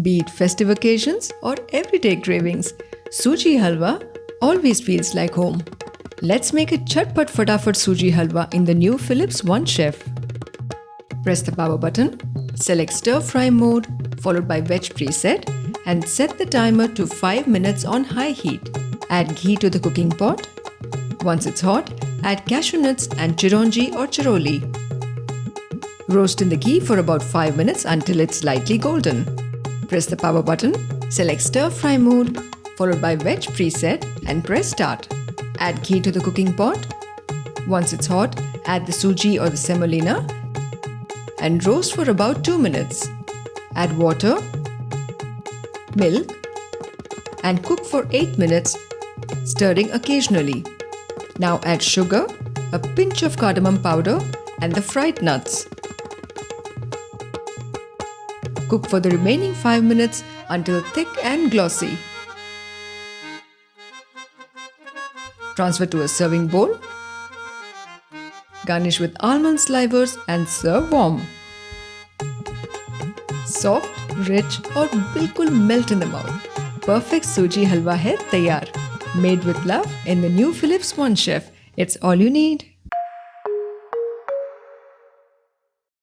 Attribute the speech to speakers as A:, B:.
A: Be it festive occasions or everyday cravings, Sooji Halwa always feels like home. Let's make a chatpat fatafat Sooji Halwa in the new Philips OneChef. Press the power button, select stir fry mode followed by veg preset and set the timer to 5 minutes on high heat. Add ghee to the cooking pot. Once it's hot, add cashew-nuts and chironji or chiroli. Roast in the ghee for about 5 minutes until it's lightly golden. Press the power button, select stir fry mode, followed by veg preset and press start. Add ghee to the cooking pot. Once it's hot, add the Sooji or the Semolina and roast for about 2 minutes. Add water, milk and cook for 8 minutes, stirring occasionally. Now add sugar, a pinch of cardamom powder and the fried nuts. Cook for the remaining 5 minutes until thick and glossy. Transfer to a serving bowl. Garnish with almond slivers and serve warm. Soft, rich और बिल्कुल melt in the mouth. Perfect Sooji Halwa है तैयार. Made with love in the new Philips OneChef. It's all you need.